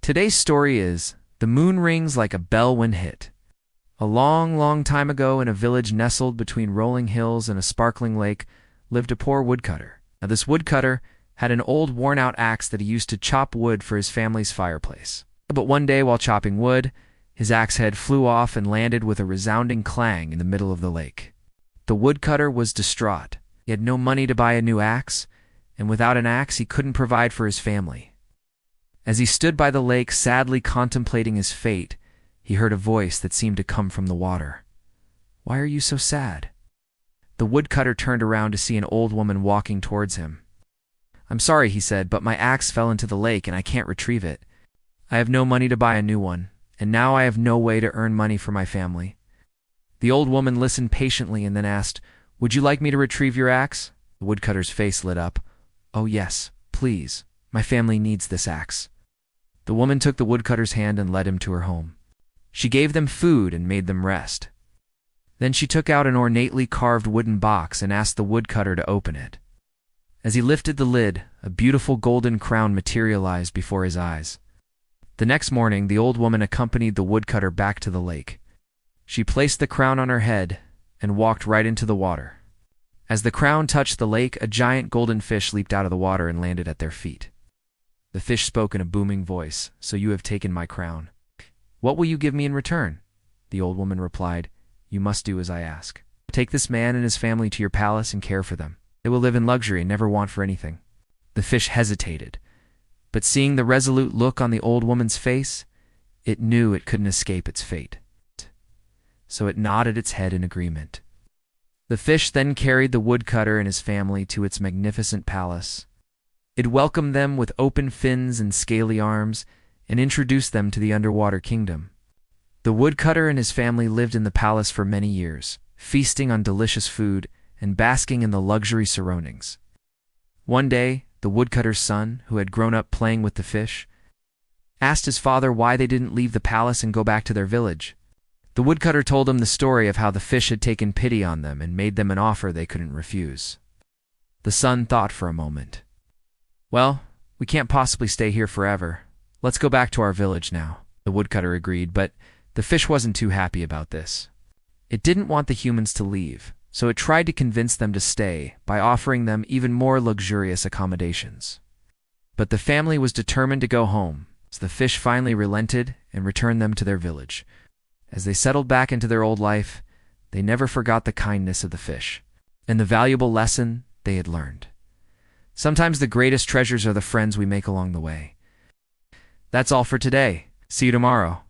Today's story is The Moon Rings Like a Bell When Hit. A long, long time ago, in a village nestled between rolling hills and a sparkling lake, lived a poor woodcutter. Now, this woodcutter had an old, worn-out axe that he used to chop wood for his family's fireplace. But one day, while chopping wood, his axe head flew off and landed with a resounding clang in the middle of the lake. The woodcutter was distraught. He had no money to buy a new axe, and without an axe, he couldn't provide for his family. As he stood by the lake, sadly contemplating his fate, he heard a voice that seemed to come from the water. "Why are you so sad?" The woodcutter turned around to see an old woman walking towards him. "I'm sorry," he said, "but my axe fell into the lake and I can't retrieve it. I have no money to buy a new one, and now I have no way to earn money for my family." The old woman listened patiently and then asked, "Would you like me to retrieve your axe?" The woodcutter's face lit up. "Oh yes, please. My family needs this axe." The woman took the woodcutter's hand and led him to her home. She gave them food and made them rest. Then she took out an ornately carved wooden box and asked the woodcutter to open it. As he lifted the lid, a beautiful golden crown materialized before his eyes. The next morning, the old woman accompanied the woodcutter back to the lake. She placed the crown on her head and walked right into the water. As the crown touched the lake, a giant golden fish leaped out of the water and landed at their feet. The fish spoke in a booming voice, "So you have taken my crown. What will you give me in return?" The old woman replied, "You must do as I ask. Take this man and his family to your palace and care for them. They will live in luxury and never want for anything." The fish hesitated, but seeing the resolute look on the old woman's face, it knew it couldn't escape its fate. So it nodded its head in agreement. The fish then carried the woodcutter and his family to its magnificent palace. It welcomed them with open fins and scaly arms and introduced them to the underwater kingdom. The woodcutter and his family lived in the palace for many years, feasting on delicious food and basking in the luxury surroundings. One day, the woodcutter's son, who had grown up playing with the fish, asked his father why they didn't leave the palace and go back to their village. The woodcutter told him the story of how the fish had taken pity on them and made them an offer they couldn't refuse. The son thought for a moment. "Well, we can't possibly stay here forever. Let's go back to our village now," the woodcutter agreed, but the fish wasn't too happy about this. It didn't want the humans to leave, so it tried to convince them to stay by offering them even more luxurious accommodations. But the family was determined to go home, so the fish finally relented and returned them to their village. As they settled back into their old life, they never forgot the kindness of the fish and the valuable lesson they had learned. Sometimes the greatest treasures are the friends we make along the way. That's all for today. See you tomorrow.